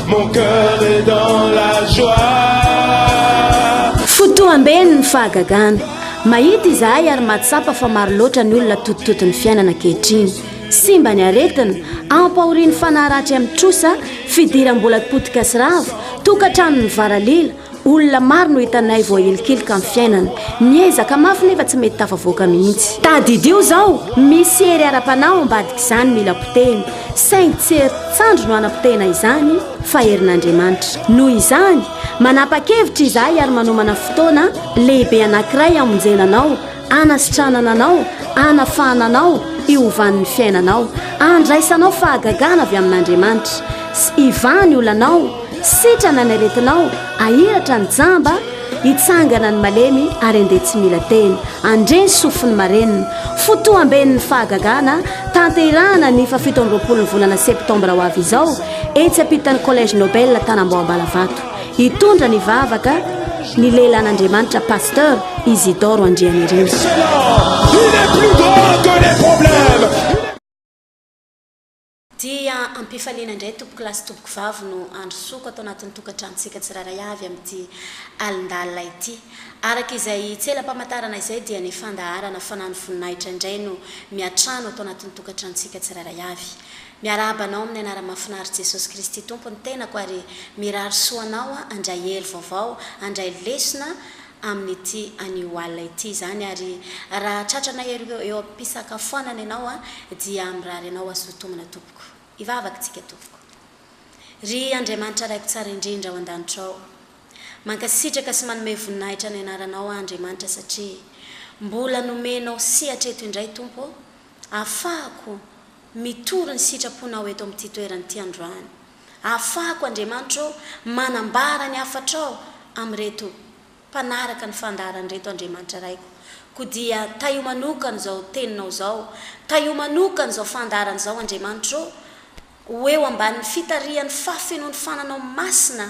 mon cœur est dans la joie. Fotoam-beny ny fahagagana mahita izahay ary mahatsapa fa maro loatra ny olona totototony fiainana ankehitriny sy mba ny aretina ampahoriany fanaharatsy amin'ny trosa fidiram-bola potika sy ravo tokantrano ny varalila olona maro no hitanay voahelikilika amin'ny fiainana miezaka mafy nefa tsy mety tafavoaka mihitsy tadidio zao misy hery ara-panao ambadika izany mila poteny saingy tsy hery tsandro no anapotena izany fa herin'Andriamanitra noho izany manapa-kevitra izahay ary manomana fotoana lehibe anankiray amonjenanao anasitranananao anafahananao iovan'ny fiainanao andraisanao fahagagana avy amin'Andriamanitra sy ivany olanao sitrana ny aretinao ahiratra ny jamba hitsangana ny malemy ary andeha tsy mila teny andreny sofiny marenina fotoam-ben'ny fahagagana tanterahana ny 17 volana septambra ho avy izao etsy ampitan'ny collège Nobel Tanambao-Ambalavato hitondra ny vavaka ny lehilan'Andriamanitra pasteur Isidore Andrianireo. Il est plus grand que les problèmes. Dia ampifaliana indray tompoko lasy tompoko vavy no andro soko atao anatin'ny tokantranontsika tsiraray avy amin'ity alindalina ity araka izay tsela-pamantarana izay dia ny fandaharana fanany voninahitra indray no miatrano atao anatin'ny tokantranontsika tsiraray avy miarabanao amin'ny anarana mahafinaritra Jesosy Kristy tompony tenako ary mirary soanao andray elo vaovao andray lesona amin'ity anio alina ity zany ary raha tratrana eo ampisakafoanana ianao dia mirary ianao azotomana tompoko ivavaka tsika tompoko ry Andriamanitra raiko tsara indrindra ao an-danitra ao mankasitraka sy manome voninahitra ny anaranao Andriamanitra satria mbola nomenao sihatreto indray tompo afahako mitory ny sitraponao eto amin'ity toeran'ity androany afahako Andriamanitra manambara ny afatrao amin'reto mpanaraka ny fandaharany reto Andriamanitra raiko ko dia taiomanokana zao teninao zao taiomanokana zao fandaharany zao Andriamanitra ho eo ambany fitarian'ny fafenony fananao masina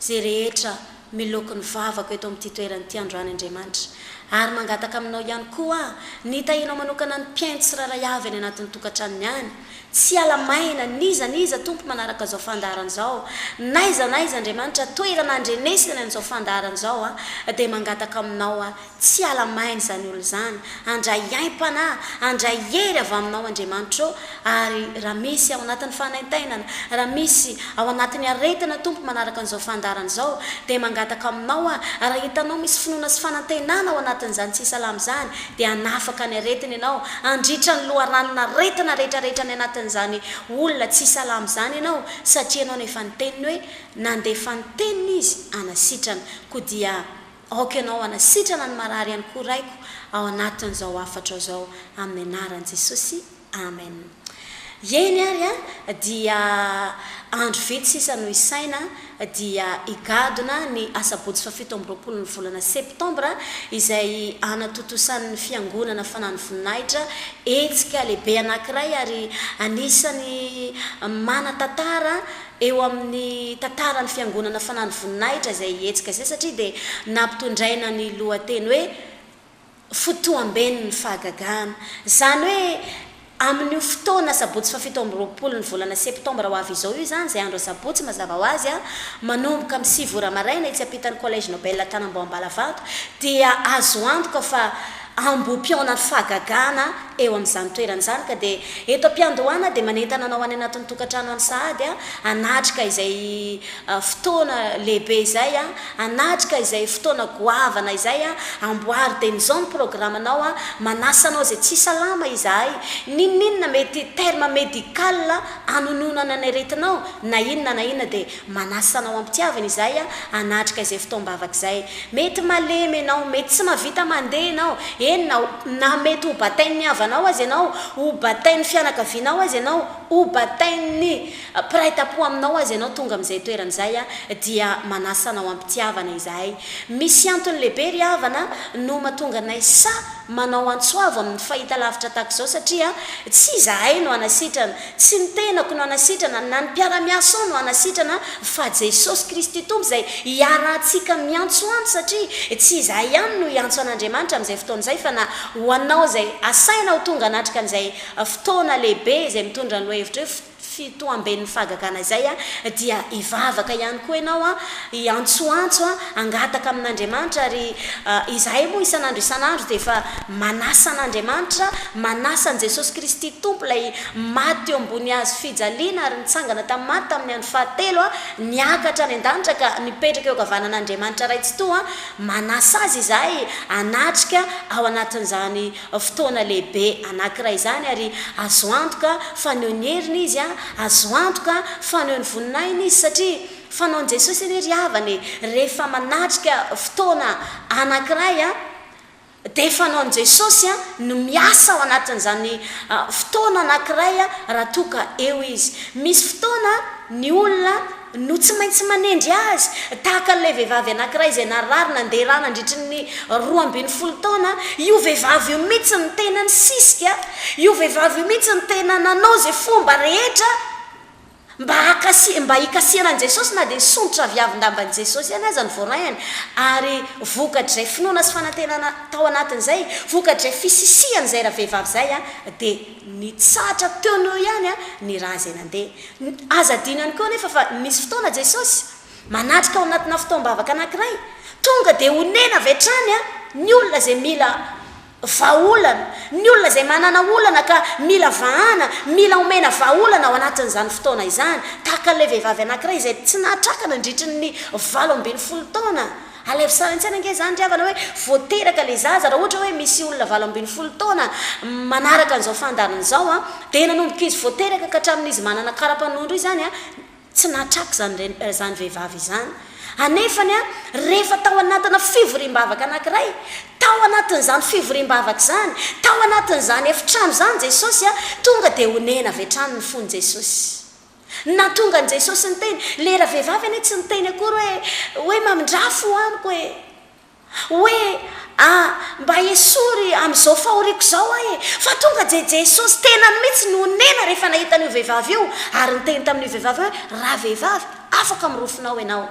zay rehetra miloko ny vavako eto amin'ity toeran'ity androany Andriamanitra ary mangataka aminao ihany koa ny tahinao manokana ny mpiaino tsiraray avy any anatin'ny tokantranony any tsy alamaina niza tompo manaraka zao fandaharany zao naiza Andriamanitra toerana andrenesina an'izao fandaharany zao dia mangataka aminao tsy alamaina zany olo zany andray aim-pana andray hery avy aminao Andriamanitra ary raha misy ao anatin'ny fanaintainana raha misy ao anatin'ny aretina tompo manaraka an'izao fandaharany zao dia mangataka aminao raha hitanao misy finoana sy fanantenana ao anatin'izany tsy salamy zany dia anafaka ny aretina ianao andritra ny loharanona aretina rehetrarehetra ny anatin'izany olona tsy salamy zany ianao satria ianao nefa nyteniny hoe nandefa ny teniny izy anasitrana ko dia aoka ianao anasitrana ny marary ihany koa raiko ao anatin'izao afatra zao amin'ny anaran'i Jesosy amen. Yeny ary dia andro vitsy sisa no isaina dia igadona ny asabotsy 17 ny volana septambra izay anatotosan'ny fiangonana fanany voninahitra etsika lehibe anankiray ary anisany mana-tantara eo amin'ny tantarany fiangonana fanany voninahitra izay etsika zay satria dia nampitondraina ny lohateny hoe fotoam-beny ny fahagagana zany hoe amin'ny fotoana sabotsy 17 ny volana septambra ho avy izao io zany zay andro sabotsy mazava ho azy manomboka amin'ny 6 ora maraina etsy ampitan'ny collège Nobel Tanambao-Ambalavato dia azo antoka fa ambom-piaona ny fahagagana eo amin'izany toerana zany ka dia eto am-piandohana dia manentana anao any anatin'ny tokantrano any sahady anatrika izay fotoana lehibe izay anatrika izay fotoana goavana izay amboary dia n'izao ny programanao manasanao zay tsy salama izahay ninninona mety terme médical anononana ny aretinao na inona dia manasanao ampitiavana izay anatrika izay fotoam-bavaka izay mety malemy ianao mety tsy mahavita mandeha ianao na mety ho batain'ny havanao azy ianao ho batain'ny fianakavianao azy ianao ho batain'ny piraitapo aminao azy ianao tonga amin'izay toerana izay dia manasanao ampitiavana izahay misy antony lehibe ry havana no mahatonga anay sa manao antsoavo amin'ny fahita lavitra tahaka izao satria tsy izahay no anasitrana tsy ny tenako no anasitrana na ny mpiara-miasa no anasitrana fa Jesosy Kristy tompo izay hiarantsika miantsoantso satria tsy izahay ihany no hiantso an'Andriamanitra amin'izay fotoana izay fa na ho anao izay asaina ho tonga anatrika an'izay fotoana lehibe izay mitondra ny lohevitra hoe fitoamben'ny fahagagana zay a dia ivavaka ihany koa ianao a iantsoantso a angataka amin'andriamanitra ary izahay moa isan'andro dia efa manasa an'andriamanitra manasa an' jesosy kristy tompo lay maty eo ambony azy fijaliana ary nitsangana tamin'ny maty tamin'ny andro fahatelo a niakatra any an-danitra ka nipetraka eo kavanan'andriamanitra ray tsy to a manasa azy izahay anatrika ao anatin'izany fotoana lehibe anankiray izany ary azo antoka faneo ny heriny izy a azo antoka faneo ny voninainy izy satria fanaon' jesosy eny ry havany rehefa manatrika fotoana anankiray a dia fanaon' jesosy a no miasa ao anatin'izany fotoana anankiray a raha toka eo izy misy fotoana ny olona no tsy maintsy manendry azy tahaka n'ilay vehivavy anankiray izay narary nandeha rà nandritry ny 12 taona io vehivavy io mihitsy ny tena ny sisika io vehivavy io mihitsy ny tena nanao zay fomba rehetra mba hikasiana an' jesosy na dia nisontrotra viavindamban' jesosy iany aza ny voarayany ary vokatr' izay finoana sy fanantenana tao anatin'izay vokatr' izay fisisiany izay raha vehivavy izay a dia nitsatra teoneo ihany a ny raha izay nandeha aza dino ihany koa nefa fa misy fotoana jesosy manatrika ao anatina fotoam-bavaka anankiray tonga dia honena avy hatrany a ny olona izay mila vaolana ny olona izay manana olana ka mila vahana mila omena vaolana ao anatin'izany fotoana izany tahaka n'ilay vehivavy anankiray izay tsy nahatrakana ndritry ny 18 taona alevsarantsana ange zany riavana hoe voateraka le zaza raha ohatra hoe misy olona 18 taona manaraka an'izao fandarana izao a dia nanomboka izy voateraka ka hatramin'izy manana kara-panondro izy zany a tsy nahatraka zany vehivavy izany anefany a rehefa tao anatina fivoriam-bavaka anankiray tao anatin'izany fivoriam-bavaka zany tao anatin'izany efitrano zany jesosy a tonga dia honena avy hatrany ny fony jesosy na tonga n' jesosy ny teny lera vehivavy ane tsy niteny akory hoe mamindrafo amiko hoe mba esory amin'izao fahoriko zao ahe fa tonga je jesosy tenany mihitsy ny honena rehefa nahitan'io vehivavy io ary niteny tamin'io vehivavy hoe raha vehivavy afaka mirofinao ianao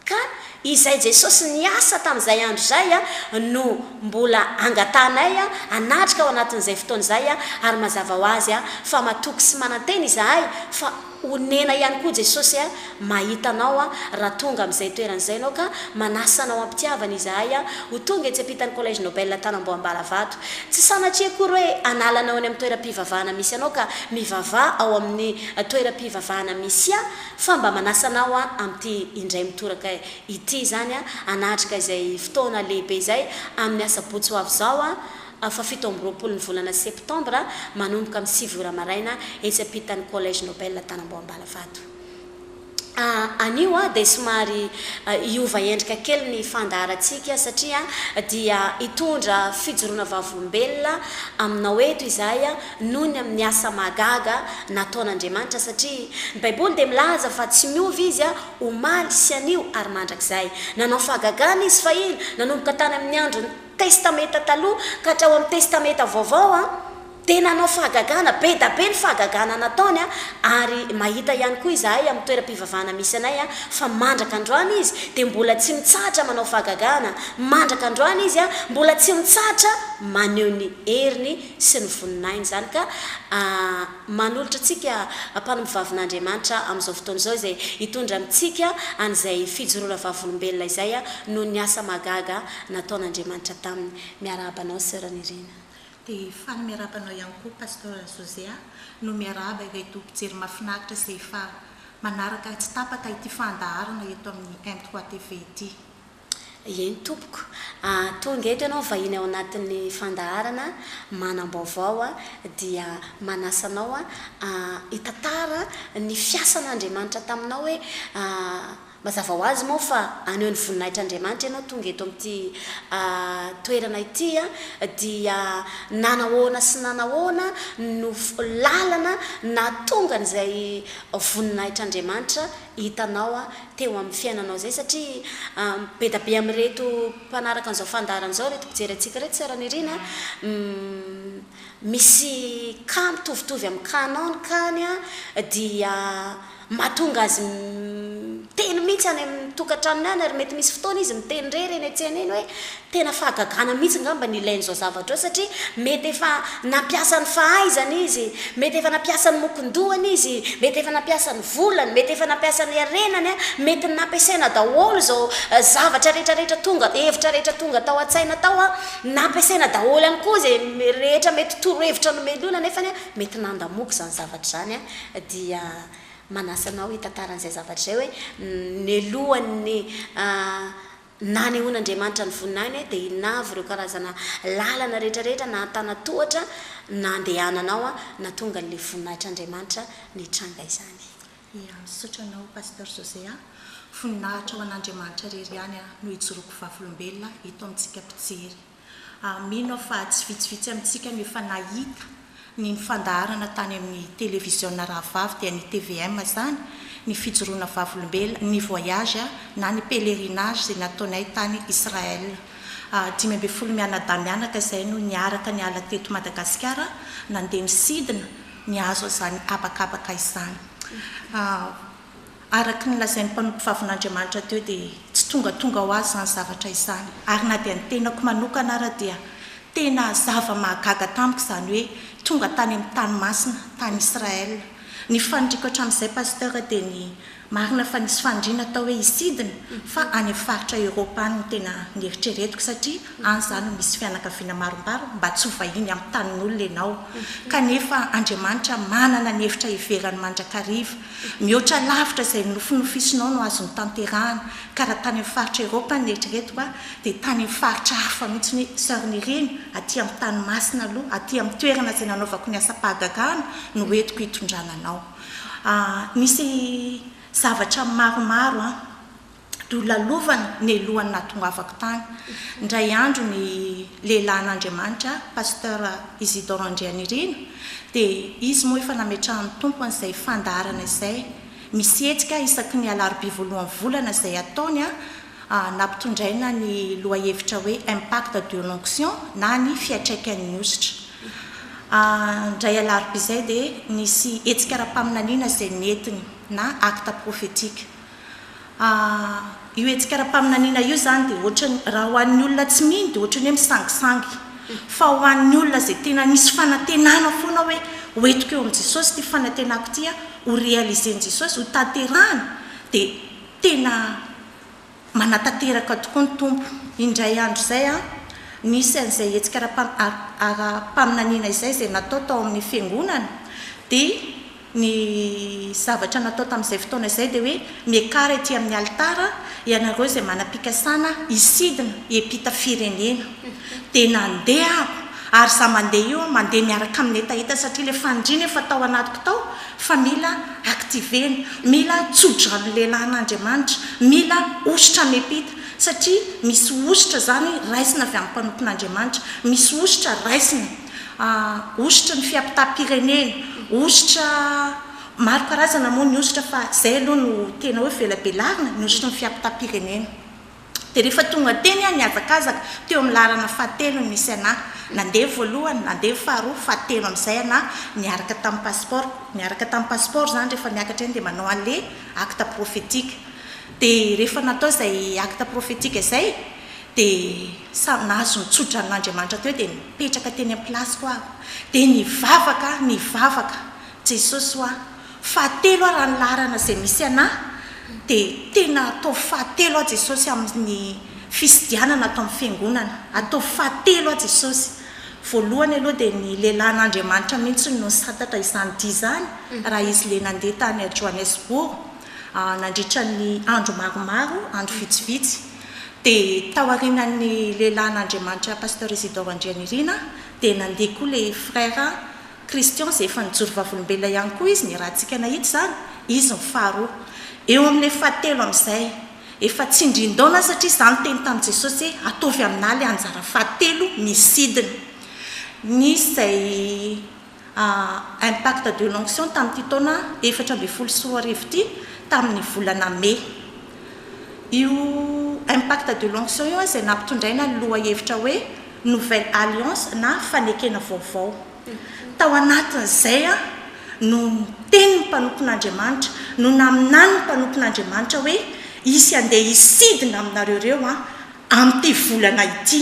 ka izay jesosy niasa tamin'izay andro zay a no mbola angatanay a anatrika ao anatin'izay fotoana izay a ary mazava ho azy a fa matoky sy manantena izahay fa honena ihany koa jesosy a mahitanao a raha tonga amin'izay toeran'izay anao ka manasanao ampitiavana izahay a ho tonga etsy ampitany collège nobel tanamboambalavato tsy sanatria kory hoe analanao any amin'ny toeram-pivavahana misy anao ka mivavah ao amin'ny toeram-pivavahana misy a fa mba manasanao a amin'ity indray mitoraka ity zany a anatrika izay fotoana lehibe izay amin'ny asabotsy ho avy zao a fa 17 ny volana septambra manomboka amin'ny 6 ora maraina etsy ampitany collège nobel tanamboambalavato anio a dia somary iova endrika kely ny fandaharatsika satria dia hitondra fijoroana vavolombelona aminao eto izahay a noho ny amin'ny asa magaga nataon'andriamanitra satria ny baiboly dia milaza fa tsy miovy izy a omaly sy anio ary mandrakizay nanao fahagagana izy fa iny nanomboka tany amin'ny andro ny testameta taloha ka hatrao amin'ny testameta vaovao a dia nanao fahagagana be da be ny fahagagana nataony a ary mahita ihany koa izahay amin'ny toeram-pivavahana misy anay a fa mandraka androany izy dia mbola tsy mitsatra manao fahagagana mandraka androany izy a mbola tsy mitsatra maneho ny heriny sy ny voninainy zany ka manolotra tsika mpanompivavin'andriamanitra amin'izao fotoana izao izay hitondra amintsika an'izay fijoroana vavolombelona izay a no ny asa magaga nataon'andriamanitra taminy miarabanao sernirina dia fany miarabanao ihany koa pasteur Josea no miaraba ireo tompojery mahafinaritra izay efa manaraka tsy tapaka ity fandaharana eto amin'ny M3 TV ity eny tompoko tonga eto ianao vahiny ao anatin'ny fandaharana manam-baovao a dia manasanao a hitatara ny fiasan'andriamanitra taminao hoe mazava ho azy moa fa aneo ny voninahitr'andriamanitra ianao tonga eto amin'ity toerana ity a dia nanahoana sy nanahoana no lalana na tonga n'izay voninahitr'andriamanitra hitanao a teo amin'ny fiainanao zay satria be da be amin'reto mpanaraka an'izao fandaharana izao reto mpijery antsika reto saranirina misy ka mitovitovy amin'ny kanao ny kany a dia mahatonga azy teny mihitsy mihitsy any amin'ny tokantranony any ary mety misy fotoana izy miteny rery eny an-tsena eny hoe tena fahagagana mihitsy ngamba ny ilain'izao zavatra eo satria mety efa nampiasa ny fahaizana izy, mety efa nampiasa ny mokondohany izy, mety efa nampiasa ny volany, mety efa nampiasa ny arenany, mety nampiasaina daholo zao zavatra rehetrarehetra tonga, hevitra rehetra tonga tao an-tsaina tao nampiasaina daholo ihany koa zay rehetra mety torohevitra nomelona nefa mety nandamoky zany zavatra zany dia manasanao hitantaran'izay zavatra zay hoe ny alohan'ny nanehoan'Andriamanitra ny voninahiny dia inavy ireo karazana lalana rehetrarehetra na tanatohatra na andehananao na tonga n'ilay voninahitr'Andriamanitra nitranga izany. Misaotra anao Pasteur José voninahitra ho an'Andriamanitra rery ihany no hijoroako vavolombelona eto amintsika mpijery. Mino fa tsy vitsivitsy amintsika no efa nahita ny fandaharana tany amin'ny télévision rahavavy dia ny TVM zany ny fijoroana vavolombelona ny voyage na ny pèlerinage izay nataonay tany Israël. 15 mianadahy mianaka izay no niaraka niala teto Madagasikara nandeha misidina niazo izany abakabaka izany. Araka ny lazain'ny mpanompo favin'Andriamanitra teo dia tsy tonga ho azy zany zavatra izany ary na dia ny tenako manokana ara dia tena zava-mahagaga tamiko zany hoe tonga tany amin'ny tanymasina tany Israël. Ny fandriko hatramin'izay pasteur dia ny marina fa nisy fandriana atao hoe isidina fa any amin'ny faritra Eoropa any tena nieritreretiko satria any zany misy fianakaviana maromaro mba tsy ho vahiny amin'ny tanin'olona ianao kanefa Andriamanitra manana ny hevitra iverany mandrakariva mihoatra lavitra izay nofinofisinao no azony tanterahana ka raha tany amin'ny faritra Eoropa ny eritreretiko dia tany amin'ny faritra hafa mihitsy ny sœur Nirine aty amin'ny tanymasina aloha aty amin'ny toerana izay nanaovako ny asa-pahagagahana no hoentiko hitondrana anao. Misy zavatra maromaro do lalovana ny lohany natongavako tany. Ndray andro ny lehilahin'Andriamanitra Pasteur Isidore Andrianirina dia izy moa efa nametrahan'ny tompony izay fandaharana izay misy hetsika isaky ny alarobia voalohan'ny volana izay ataony nampitondraina ny lohahevitra hoe impact de l'onction na ny fiatraikan'ny ositra. Ndray alarobia izay dia nisy hetsika ara-paminaniana izay nentiny na acte prophétique. Io hetsika ara-paminaniana io zany dia ohatrany raha ho an'ny olona tsy mino dia ohatrany hoe misangisangy fa ho an'ny olona izay tena nisy fanantenana foana hoe hoentiko eo amin'i Jesosy ty fanantenako ty ho réalisen'i Jesosy ho tanterahana dia tena manatanteraka tokoa ny tompo. Indray andro izay nisy an'izay hetsika ara-paminaniana izay natao tao amin'ny fiangonana dia ny zavatra natao tamin'izay fotoana izay dia hoe miakara ety amin'ny altara ianareo izay manam-pikasana isidina epita firenena dia nandeha ary za mandeha io mandeha miaraka amin'ny hetaheta satria ilay fandriana efa tao anatiko tao fa mila aktivena mila tsotra ny lehilahin'Andriamanitra mila ositra miepita satria misy ositra zany raisina avy amin'ny mpanompon'Andriamanitra misy ositra raisina ositra ny fiampita-pirenena ositra maro karazana moa ny ositra fa izay aloha no tena hoe velabelarina ny ositra ny fiampita-pirenena. Dia rehefa tonga teny niazakazaka teo amin'ny laharana fahatelo nisy anahy nandeha voalohany nandeha faharoa fahatelo amin'izay anahy niaraka tamin'ny passeport zany rehefa niakatra eny dia manao an'ilay acte prophétique. Dia rehefa natao izay acte prophétique izay dia samy nahazo nitsotra n'Andriamanitra teo dia nipetraka teny amin'ny plasiko dia nivavaka Jesosy fahatelo raha ny laharana izay misy anahy dia tena atao fahatelo Jesosy amin'ny fisidianana atao amin'ny fiangonana atao fahatelo Jesosy. Voalohany aloha dia ny lehilahin'Andriamanitra mihitsy no satatra izany dia izany raha izy le nandeha tany a Johannesburg nandritra ny andro maromaro andro vitsivitsy dia tao aorianan'ny lehilahin'Andriamanitra Pasteur Isidore Andrianirina dia nandeha koa le frère Christian izay efa nijoro vavolombelona ihany koa izy ny raha antsika nahita zany izy ny faharoa eo amin'ilay fahatelo amin'izay efa tsindrin-daona satria izany teny tamin'i Jesosy hoe ataovy aminahy le anjara fahatelo misidina. Nisy izay impact de l'onction tamin'ity taona 2014 ity tamin'ny volana Mai. Io impact de l'onction io izay nampitondraina ny lohahevitra hoe nouvelle alliance na fanekena vaovao. Tao anatin'izay no teny ny mpanompon'Andriamanitra no naminany ny mpanompon'Andriamanitra hoe isy andeha isidina aminareo reo amin'ity volana ity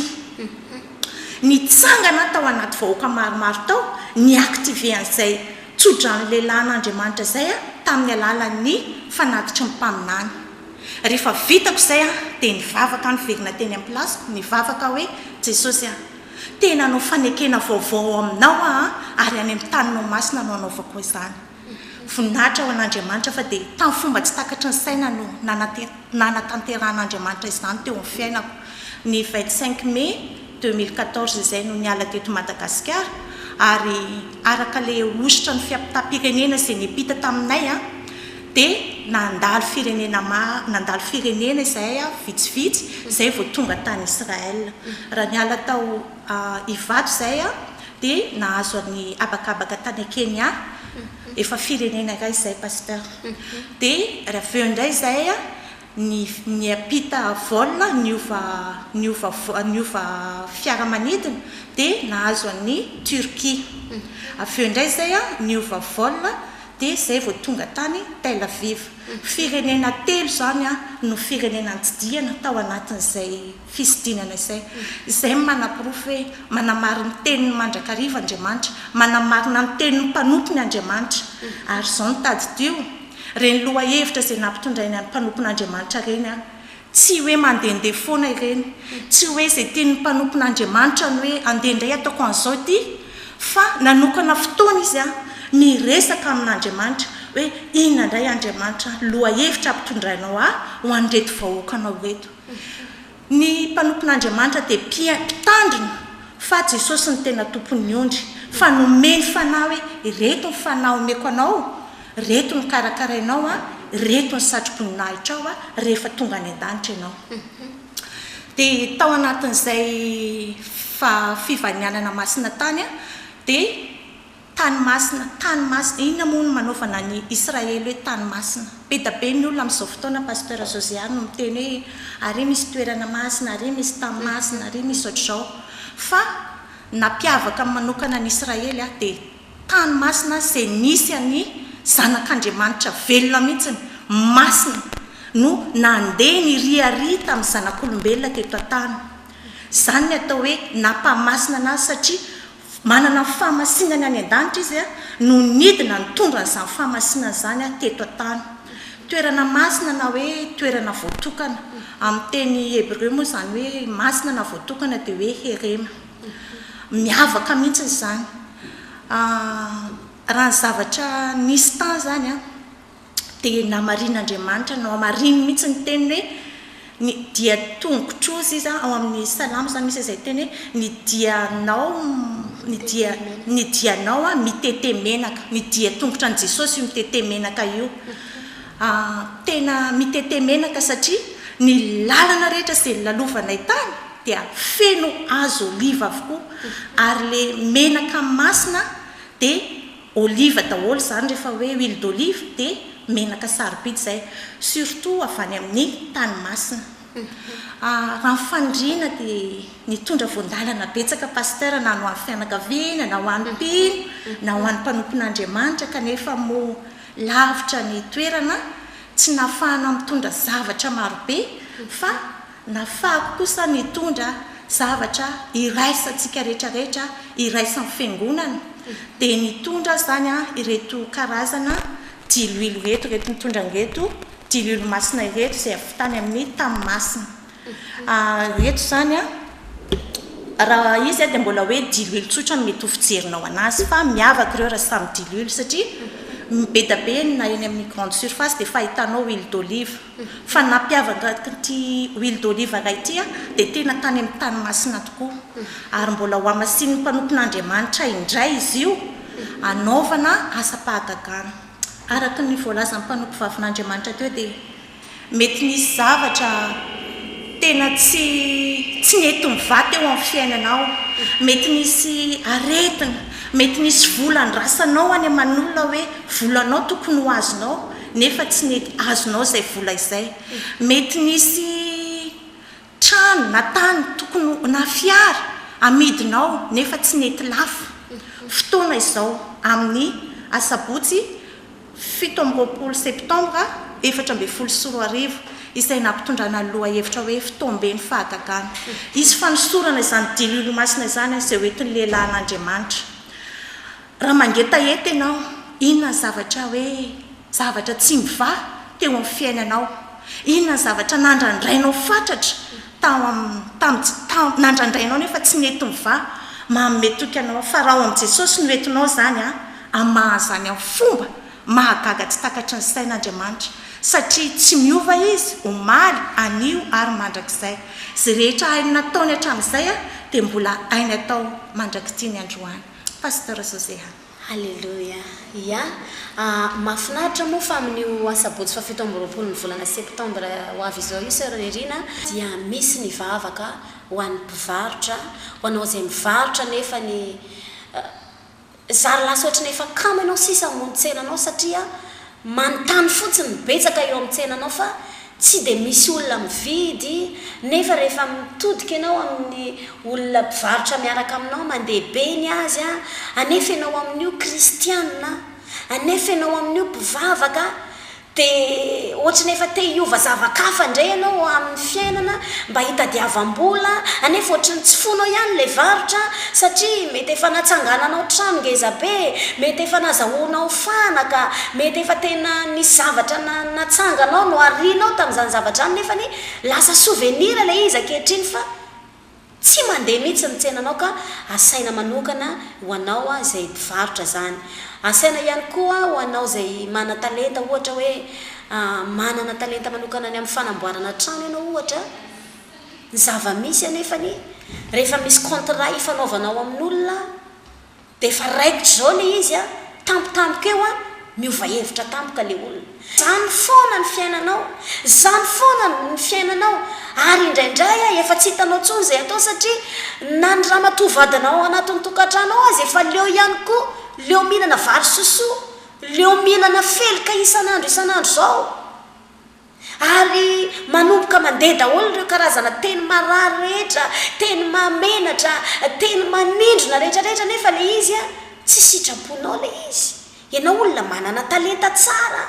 nitsangana tao anaty vahoaka maromaro tao ny active an'izay tsodrany lehilahin'Andriamanitra izay tamin'ny alalan'ny fanatitry ny mpaminany rehefa vitako izay dia nivavaka nyverina teny amin'ny plasiko nivavaka hoe Jesosy tena no fanekena vaovao aminao ary any amin'ny taninao masina no anaovako izany voninahitra ho an'Andriamanitra fa dia tamin'ny fomba tsy takatry ny saina no nanatanteran'Andriamanitra izany teo amin'ny fiainako ny 25 mai 2014 izay no niala teto Madagasikara ary araka le ositra ny fiampitapirenena izay nipita taminay dia nandalo firenena izay vitsivitsy izay vao tonga tany Israel raha niala tao Ivato izay dia nahazo ny abakabaka tany Kenya efa firenena iray izay pasteur dia raha aveo indray izay ny apita vol niova fiaramanidina dia nahazo ny Turquie aveo indray izay niova vol dia izay vao tonga tany Tel Aviv firenena telo zany no firenena ntsidiana tao anatin'izay fisidinana izay manaporofo hoe manamary ny tenin'ny mandrakariva Andriamanitra manamarina ny tenin'ny mpanompony Andriamanitra ary izao nitady tio reny loha hevitra izay nampitondraina ny mpanompon'Andriamanitra reny tsy hoe mandehandeha foana ireny tsy hoe izay tian'ny mpanompon'Andriamanitra ny hoe andeha indray ataoko an'izao ity fa nanokana fotoana izy miresaka amin'Andriamanitra hoe inona indray Andriamanitra loha hevitra ampitondrainao ho an'reto vahoakanao reto ny mpanompon'Andriamanitra dia mpitandrina fa Jesosy ny tena tompon'ny ondry fa nomeny fanahy hoe reto ny fanahy omeko anao reto ny karakarainao reto ny satroboninahitra ao rehefa tonga any an-danitra ianao dia tao anatin'izay fivanianana masina tany dia tany masina inona moa no manaovana ny Israely hoe tany masina be da be ny olona amin'izao fotoana pasteur Josiane no miteny hoe ary misy toerana masina ary misy tany masina ary misy ohatr'izao fa nampiavaka manokana ny Israely dia tany masina izay nisy any zanak'Andriamanitra velona mihitsiny masina no nandeha ny riari tamin'ny zanak'olombelona teto an-tany izany ny atao hoe nampahamasina anazy satria manana fahamasinany any an-danitra izy no nidina nitondra n'izany fahamasinana izany teto an-tany toerana masina na hoe toerana voatokana amin'ny teny Hebreo moa izany hoe masina na voatokana dia hoe herema miavaka mihitsy izany raha ny zavatra nisy tany zany dia namarin'Andriamanitra no amariny mihitsy ny teniny hoe dia tongotrozy izy ao amin'ny salamo zany misy izay teny ny dianao mitete menaka ny dia tongotra ny Jesosy io mitete menaka io tena mitete menaka satria ny lalana rehetra izay lalovanay tany dia feno azo oliva avokoa ary le menaka masina dia oliva daholo zany rehefa hoe huile d'olive dia menaka sarobidy izay surtout avy any amin'ny tany masina raha ny fandriana dia nitondra voandalana betsaka pasteur na ho an'ny fianakaviana na ho an'ny mpino na ho an'ny mpanompon'Andriamanitra kanefa mo lavitra ny toerana tsy nafahana mitondra zavatra marobe fa nafahako kosa nitondra zavatra iraisantsika rehetrarehetra iraisan'ny fiangonana dia nitondra zany ireto karazana diloilo reto nitondra ngeto diloilo masina ireto izay avitany amin'ny tany masina reto zany raha izy dia mbola hoe diloilo tsotra no mety ho fijerinao anazy fa miavaka ireo raha samy diloilo satria be da be na eny amin'ny grande surface dia fahitanao huile d'olive fa nampiavaka ty huile d'olive ray ity dia tena tany amin'ny tany masina tokoa ary mbola ho amasin'ny mpanompon'Andriamanitra indray izy io anaovana asa-pahagagana araka ny voalazan'ny mpanompo vavin'Andriamanitra teo dia mety nisy zavatra tena tsy nety mivaty eo amin'ny fiainanao mety nisy aretina mety nisy volany rasanao any aman'olona hoe volanao tokony ho azonao nefa tsy nety azonao izay vola izay mety nisy trano na tany tokony na fiara amidinao nefa tsy nety lafo fotoana izao amin'ny asabotsy 17 septembre 2024 izay nampitondrana loha hevitra hoe fitombeny fahagagana izy fanosorana izany dililo masina izany izay hoetiny lehilahin'Andriamanitra raha mangeta ety ianao inona ny zavatra hoe zavatra tsy miva teo amin'ny fiainanao inona ny zavatra nandrandrainao fatratra nandrandrainao nefa tsy mety miva mametoka anao fa raha ao amin'i Jesosy no entinao zany amahazany amin'ny fomba mahagaga tsy takatry ny sain'Andriamanitra satria tsy miova izy omaly anio ary mandrakizay zay rehetra hainy nataony hatramin'izay dia mbola hainy atao mandrakity ny androany. Pasteur José. Halleluja. Ja, mahafinaritra moa fa amin'io asabotsy fa 7 amby roapolo ny volana septambra ho avy izao io sœur Nerina dia misy ny vavaka ho an'ny mpivarotra ho anao izay mivarotra nefa ny zary lasa ohatra nefa kamo ianao sisa mony tsenanao satria manontany fotsiny betsaka eo amin'ny tsenanao fa tsy dia misy olona mividy nefa rehefa mitodika ianao amin'ny olona mpivarotra miaraka aminao mandeha beny azy anefa ianao amin'io kristianina anefa ianao amin'io mpivavaka dia ohatra nefa te hiova zavakafa indray ianao amin'ny fiainana mba hitadiavam-bola anefa ohatrany tsy fonao ihany ilay varotra satria mety efa natsangananao trano ngeza be mety efa nazahoanao fanaka mety efa tena nisy zavatra natsanganao no arianao tamin'izany zavatra any nefa ny lasa souvenir ilay izy ankehitriny fa tsy mandeha mihitsy ny tsenanao ka asaina manokana ho anao izay mpivarotra zany asaina ihany koa ho anao izay mana talenta ohatra hoe manana talenta manokana ny amin'ny fanamboarana trano ianao ohatra ny zava-misy anefa ny rehefa misy contrat ifanaovanao amin'olona dia efa raikitra zao le izy tampotampoka eo miova hevitra tampoka le olona zany foana ny fiainanao zany foana ny fiainanao ary indraindray efa tsy hitanao tsony izay atao satria na ny ramatoavadinao anatin'ny tokantranao azy efa leo ihany koa leo mihinana vary sosoa leo mihinana felika isan'andro zao ary manomboka mandeha daholo ireo karazana teny marary rehetra teny mamenatra teny manindrona rehetrarehetra nefa le izy tsy sitraponao le izy ianao olona manana talenta tsara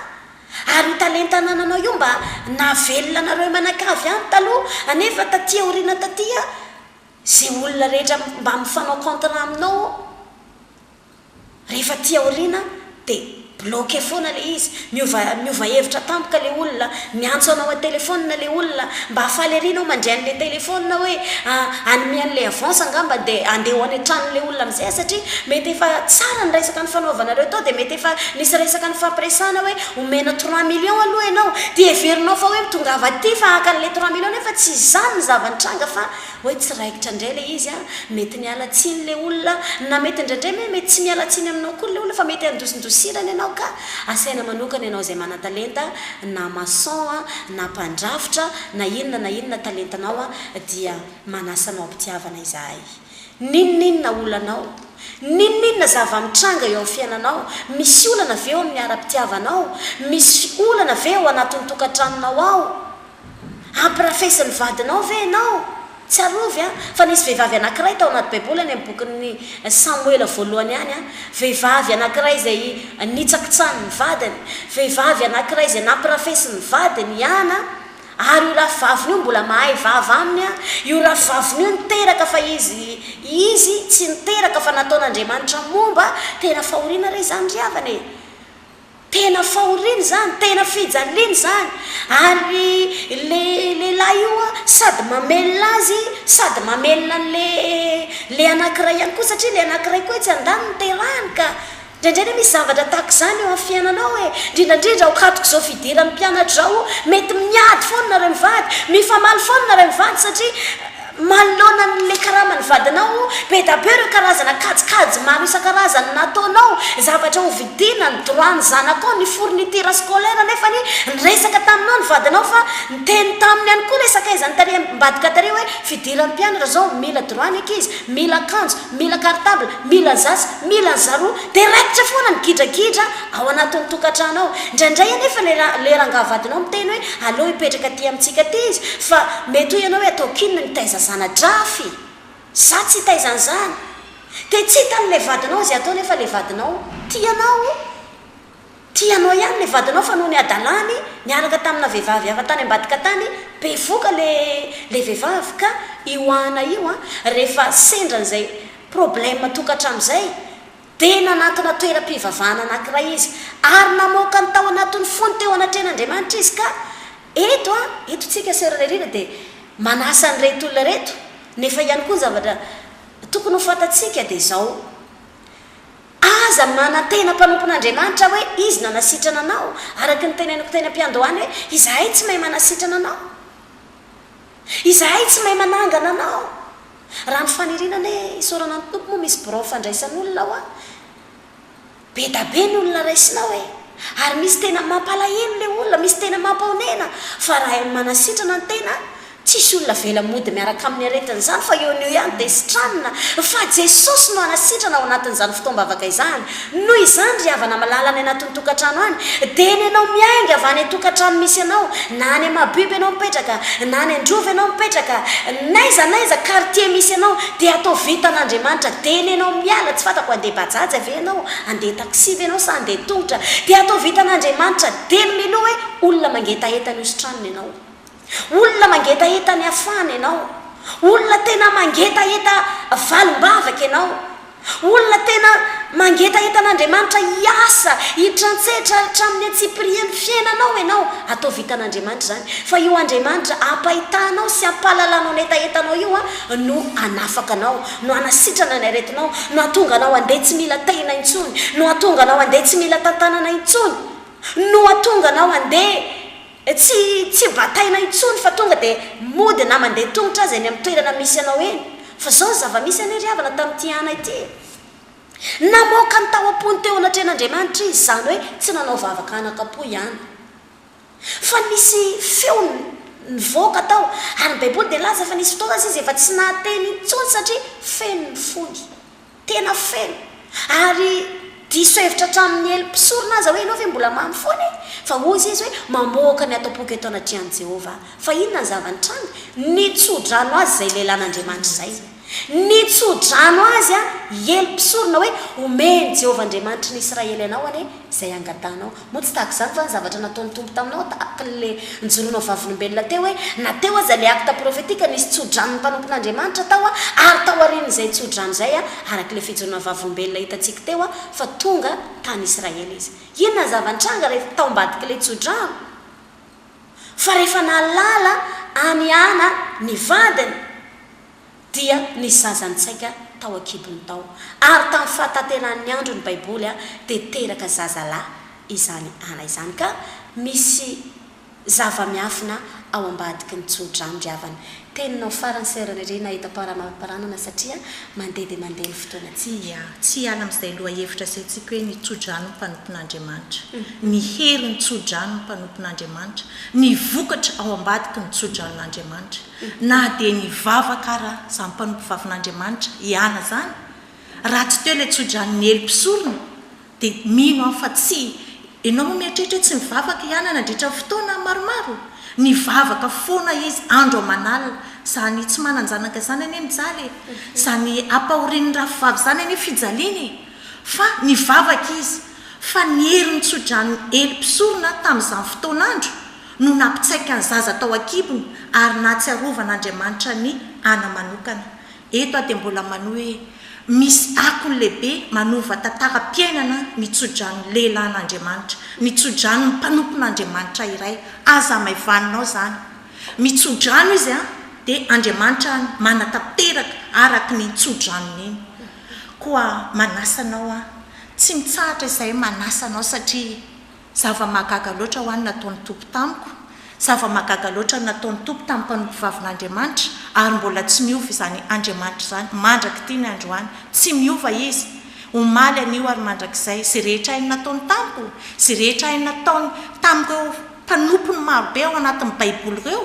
ary talenta nananao io mba navelona nareo manakavy any taloha anefa tatia oriana tatia zay olona rehetra mba mifanao contrat aminao rehefa tia oriana dia bloqué foana le izy miova hevitra tampoka le olona miantso anao telefôna le olona mba afaly arianao mandray an'le telefôna hoe anomean'le avance angamba dia andeha ho any an-tranon'le olona amin'izay satria mety efa tsara ny resaka ny fanaovanareo tao dia mety efa nisy resaka ny fampiresana hoe omena 3 millions aloha ianao dia heverinao fa hoe mitongava aty fa haka an'le 3 millions nefa tsy izany ny zavanitranga fa hoe tsy raikitra indray le izy mety nialatsiny le olona na mety indraindray mety tsy mialatsiny aminao koa le olona fa mety andosindosirana ianao ka asaina manokana ianao izay mana talenta na maçon na mpandrafitra na inona talentanao dia manasanao ampitiavana izahay ninona olanao ninona zava-mitranga eo amin'ny fiainanao misy olana ve eo amin'ny ara-pitiavanao misy olana ve eo anatin'ny tokantranonao ao ampirafesin'ny vadinao ve ianao tsy arovy fa nisy vehivavy anankiray tao anaty baiboly any amin'ny bokin'ny Samuela voalohany any vehivavy anankiray izay nitsakitsany ny vadiny vehivavy anankiray izay nampirafesi ny vadiny ihana ary io rafivaviny io mbola mahay vava aminy io rafivaviny io niteraka fa izy tsy niteraka fa nataon'Andriamanitra momba tena fahoriana re zany riavana tena fahoriana zany tena fijaliana zany ary lehilahy io sady mamelona azy sady mamelona le anankiray ihany koa satria le anankiray koa tsy andany niterahany ka ndraindray misy zavatra tahaka izany eo amin'ny fiainanao indrindrandrindra ho katoko izao fidiran'ny mpianatra zao mety miady foana nareo mivady mifamaly foana nareo mivady satria manoloana n'le karamany vadinao be da be ireo karazana kajikajy maro isan-karazany nataonao zavatra ho vidina ny droany zanakao ny fourniture scolaire nefa ny resaka taminao ny vadinao fa nyteny taminy ihany koa resaka izany tare mbadika tare hoe fidiran'ny mpianatra zao mila droany ankizy mila kanjo mila cartable mila zasy mila zaroa dia raikitra foana ny gidragidra ao anatin'ny tokantranao indraindray anefa le rangavadinao miteny hoe aleo hipetraka ty amintsika ty izy fa mety ho ianao hoe atao kinona ny taiza zanadrafy za tsy taizan'izany dia tsy hitan'le vadinao zay atao nefa le vadinao tianao tianao ihany le vadinao fa noho ny adalany niaraka tamina vehivavy afa tany ambadika tany be voka le vehivavy ka ioana io a rehefa sendran'izay problème tokantranoizay tena anatina toeram-pivavahana anankiray izy ary namoaka ny tao anatin'ny fony teo anatren'andriamanitra izy ka etotsika serarerina dia manasa nyreto olona reto nefa ihany koa zavatra tokony ho fatatsika dia izao aza manantena mpanompon'andriamanitra hoe izy nanasitrana anao araky ny teneniko tena mpiandohany hoe izahay tsy mahay manasitrana anao izahay tsy mahay manangana anao raha ny fanirinana hoe isorana ny tompo moa misy biro fandraisan'olona ao a be da be ny olona raisinao e ary misy tena mampalahelo le olona misy tena mampaonena fa raha manasitrana ny tena tsisy olona vela mody miaraka amin'ny aretin'izany fa eo nio ihany dia sitranina fa jesosy no anasitrana ao anatin'izany fotoam-bavaka izany noho izany ry havana malalany anatin'ny tokantrano any dia ny anao miainga avy any tokantrano misy anao na ny mabiby ianao mipetraka na ny androva ianao mipetraka naiza quartier misy anao dia atao vitan'andriamanitra dia ny anao miala tsy fatako andeha bajaja ave ianao andeha taksiva ianao sa andeha tongotra dia atao vitan'andriamanitra dia ny milo hoe olona mangetahetany io sitranony ianao olona mangetaeta ny afany ianao olona tena mangetaeta valim-bavaka ianao olona tena mangetaeta n'andriamanitra hiasa hitrantsehitra tramin'ny atsipirian'ny fiainanao ianao atao vitan'andriamanitra zany fa io andriamanitra ampahitanao sy ampalalanao ny etaetanao io a no anafaka anao no anasitrana ny aretinao no atonga anao andeha tsy mila tena intsony no atonga anao andeha tsy mila tantanana intsony no atonga anao andeha tsy bataina intsony fa tonga dia mody na mandeha tongotra azy any amin'ny toerana misy anao eny fa zao zava-misy any ry havana tamin'ity ana ity namoaka ny tao am-pony teo anatren'andriamanitra izy zany hoe tsy nanao vavaka anakapo ihany fa nisy feo nivoaka tao ary ny baiboly dia laza fa nisy fotoana azy izy efa tsy nahateny intsony satria feno ny fony tena feno ary diso hevitra hatramin'ny elim-pisorona aza hoe ianao ve mbola mamy foany fa ozy izy hoe mamoaka ny atapoky eto anatrian'i Jehova fa inona ny zavanitrany nitsodrano azy izay lehilan'andriamanitra izay nitsodrano azy a elim-pisorona hoe omeny Jehova Andriamanitra ny Israely anao ane izay angatanao moa tsy tahaka izany fa ny zavatra nataony tompo taminao tahaka le njoroanao vavolombelona teo hoe nateo aza le acte prophétique nisy tsodrano ny mpanompon'andriamanitra tao a ary tao arin'izay tsodrano izay a araka le fijoroana vavolombelona hitantsika teo a fa tonga tany Israely izy inona ny zavanitranga rehefa tao ambadika le tsodrano fa rehefa nalala any ana ny vadiny dia ny zazan-tsaika tao akibony tao ary tamin'ny fahatateran'ny andro ny baiboly a dia teraka zazalahy izany ana izany ka misy zava-miafina ao ambadiky ny tsodrano ry havana teninao farany serarerena hita paramamparanana satria mandeha dia mandeha ny fotoana tsy ala amin'izay loha hevitra izay tsika hoe ny tsodrano ny mpanompon'andriamanitra ny hery ny tsodrano ny mpanompon'andriamanitra ny vokatra ao ambadiky ny tsodranon'andriamanitra na dia ny vavaka ara izany mpanompo vavin'andriamanitra hiana zany raha tsy teo ilay tsodrano ny elim-pisorona dia mino aho fa tsy ianao moa mieritreritra hoe tsy mivavaka hiana nandritra fotoana maromaro ny vavaka foana izy andro amanalina zany tsy mananjanaka zany ane mijaly zany ampahorin'ny rafivavy zany ane fijaliany fa ny vavaka izy fa ny hery ny tsodrano elim-pisorona tamin'izany fotoanandro no nampitsaika ny zaza tao akibony ary natsiarovan'andriamanitra ny ana manokana eto a dia mbola manoa hoe misy akony lehibe manova tantara-piainana ny tsodrano lehilahin'andriamanitra ny tsodrano ny mpanompon'andriamanitra iray aza maivaninao zany mitsodrano izy a dia andriamanitra manatapiteraka araky ny tsodranony iny koa manasanao a tsy mitsahatra izay manasanao satria zava-mahagaga loatra ho any nataon'ny tompo tamiko zava-mahagaga loatra nataon'ny tompo tamin'ny mpanompo vavin'andriamanitra ary mbola tsy miova izany andriamanitra izany mandraka ity ny androany tsy miova izy omaly anio ary mandrakizay sy rehetra hainy nataony tamiko sy rehetra hainy nataony tamiko mpanompony marobe ao anatin'ny baiboly ireo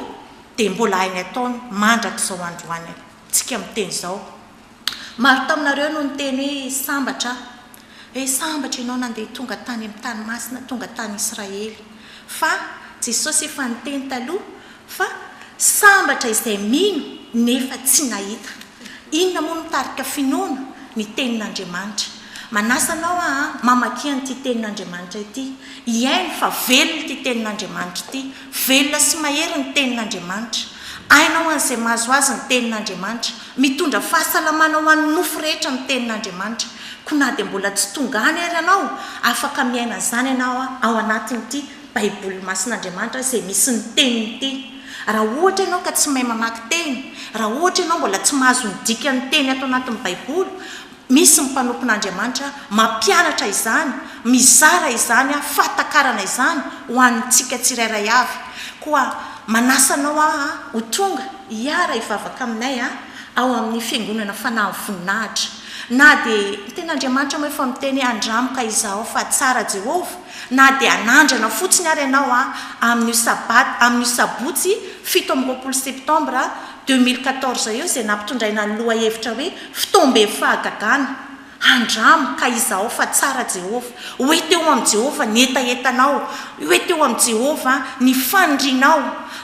dia mbola hainy ataony mandrak'izao androany tsika miteny izao maro taminareo no nyteny hoe sambatra ianao nandeha tonga tany amin'ny tany masina tonga tany Israely fa Jesosy efa niteny taloha fa sambatra izay mino nefa tsy nahita inona moa mitarika finoana ny tenin'andriamanitra manasanao mamaky an'ity tenin'andriamanitra ity iainy fa velona ity tenin'andriamanitra ity velona sy mahery ny tenin'andriamanitra ainao an'izay mahazo azy ny tenin'andriamanitra mitondra fahasalamana ho an'ny nofo rehetra ny tenin'andriamanitra ko na dia mbola tsy tonga any ary anao afaka miaina zany ianao ao anatin'ity baiboly masin'andriamanitra izay misy ny teniny ity raha ohatra ianao ka tsy mahay mamaky teny raha ohatra ianao mbola tsy mahazo ny dika ny teny atao anatin'ny baiboly misy ny mpanompon'andriamanitra mampianatra izany mizara izany fatakarana izany ho antsika tsirairay avy koa manasanao ho tonga iara ivavaka aminay ao amin'ny fiangonana fanahy voninahitra na dia ten'andriamanitra moa efa miteny andramoka izaho fa tsara Jehova na dia anandrana fotsiny ary ianao amin'io sabotsy 17 septambra 2014 eo izay nampitondraina ny loha hevitra hoe fitombe fahagagana andramo ka izaho fa tsara Jehova hoe teo amin'ny Jehova ny etaetanao hoe teo amin'ny Jehova ny fanindrinao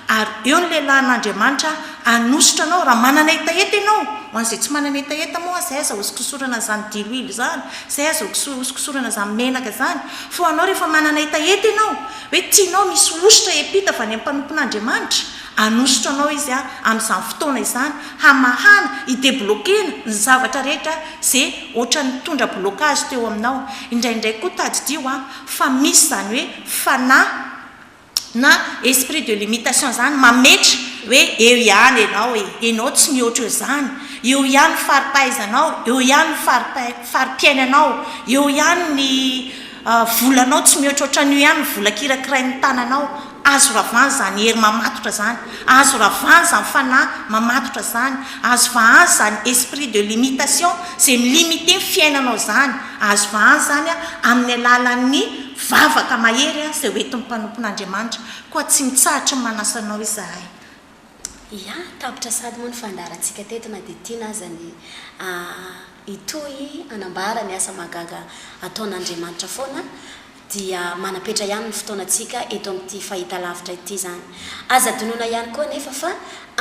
ary eo ny lehilahin'andriamanitra anositra anao raha manana etaeta ianao ho an'izay tsy manana etaeta moa zay aza hosokosorana zany diloilo zany zay aza hosokosorana zany menaka zany fo anao rehefa manana etaeta ianao hoe tianao misy ositra epita avy any amin'ny mpanompon'andriamanitra anositra anao izy amin'izany fotoana izany hamahana hideblokena ny zavatra rehetra zay ohatra ny tondra blokage teo aminao indraindray koa tadidio fa misy zany hoe fanahy na esprit de limitation zany mametra hoe eo ihany ianao tsy mihoatra eo zany eo ihany faripahaizanao eo ihany faripiainanao eo ihany ny volanao tsy mihoatra ohatran'io ihany vola kirakirainy ny tananao azo ravany zany hery mamatotra zany azo ravany zany fanahy mamatotra zany azo vahany zany esprit de limitation zay milimite ny fiainanao zany azo vahany zany amin'ny alalan'ny vavaka mahery zay hoentin'ny mpanompon'andriamanitra koa tsy mitsahatra ny manasanao izahay ia tapitra sady moa ny fandarantsika teto na dia tiana azany itoy anambara ny asa magaga ataon'andriamanitra foana dia manapetra ihany ny fotoanantsika eto amin'ity fahita lavitra ity zany aza donoina ihany koa nefa fa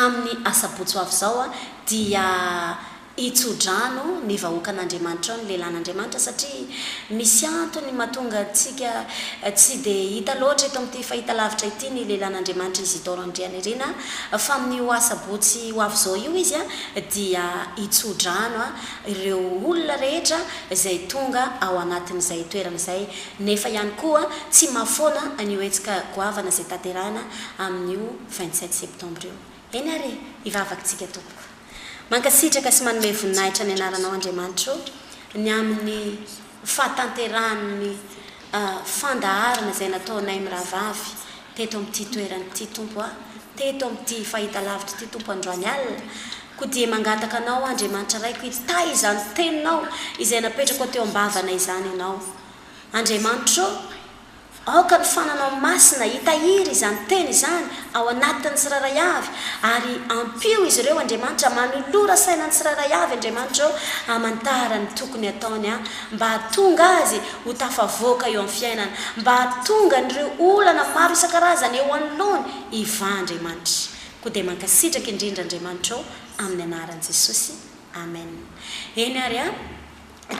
amin'ny asabotsy avy zao dia itsodrano ny vahoakan'andriamanitra ny lehilahin'andriamanitra satria misy antony mahatonga antsika tsy dia hita loatra eto amin'ity fahita lavitra ity ny lehilahin'andriamanitra Isidore Andrianirina fa amin'io asabotsy ho avy zao io izy dia itsodrano ireo olona rehetra izay tonga ao anatin'izay toerana izay nefa ihany koa tsy mahafoana an'io etsika goavana izay tanterahana amin'io 27 septembre io eny ary ivavakantsika tompoko mankasitraka sy manome voninahitra ny anaranao Andriamanitra ny amin'ny fahatanterahany fandaharana izay nataonay miravavy teto amin'ity toerana ity tompo teto amin'ity fahita lavitra ity tompo androany alina ko dia mangataka anao Andriamanitra raiko ita izany teninao izay napetraka teo ambavana izany ianao Andriamanitra aoka ny fananao masina hitahiry izany teny izany ao anatin'ny tsiraray avy ary ampio izy ireo Andriamanitra manolora sainany tsiraray avy Andriamanitra amantara ny tokony ataony mba hatonga azy ho tafavoaka eo amin'ny fiainana mba hatonga nireo olana maro isan-karazany eo anoloany iva Andriamanitra koa dia mankasitraka indrindra Andriamanitra amin'ny anaran'i Jesosy amen eny ary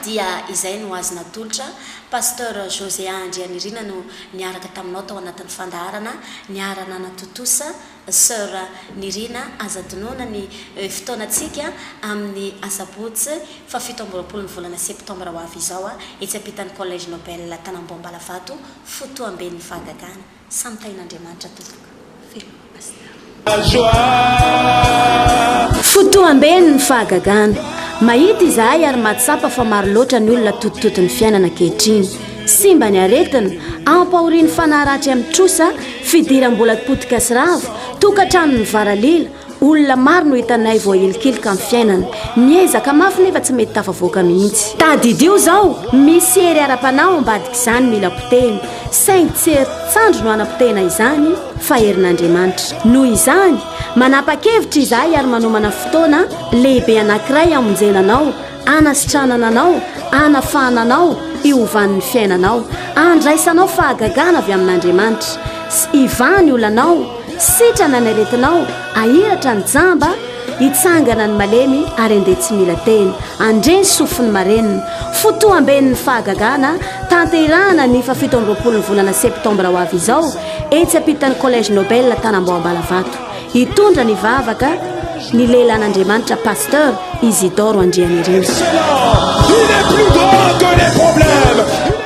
dia izay no azo natolotra pasteur José Andrianirina no niaraka taminao tao anatin'ny fandaharana niarana natotosa sœur Nirina azadonoana ny fotoanantsika amin'ny asabotsy fa 17 ny volana septambra ho avy izao etsy ampitan'ny collège Nobel Tanambombalavato fotoam-ben'ny fahagagana samitain'Andriamanitra tompoko fotoam-ben'ny fahagagana mahita izahay ary mahatsapa fa maro loatra ny olona totototony fiainana kehitriny sy mba ny aretina ampahoriany fanaharatsy amin'ny trosa fidiram-bola potika sy ravo tokatrano ny varalila olona maro no hitanay vao elikilika amin'ny fiainana miezaka mafy nefa tsy mety tafavoaka mihitsy tadidio zao misy hery ara-panao ambadika izany mila poteny saingy tsy hery tsandro no anapotena izany fa herin'Andriamanitra noho izany manapa-kevitra izahay ary manomana fotoana lehibe anankiray amonjenanao anasitranana anao anafahananao iovan'ny fiainanao andraisanao fahagagana avy amin'Andriamanitra ivany olanao sitrana ny aretinao ahiratra ny jamba hitsangana ny malemy ary andeha tsy mila teny andreny sofiny marenina fotoa amben'ny fahagagana tanterahana ny fafito am'roapolony volana septambra ho avy izao etsy ampitan'ny collège nobel tanambo ambalavato hitondra ny vavaka ny lehilan'andriamanitra pasteur Isidore Andrianirina. Il est plus grand que les problèmes.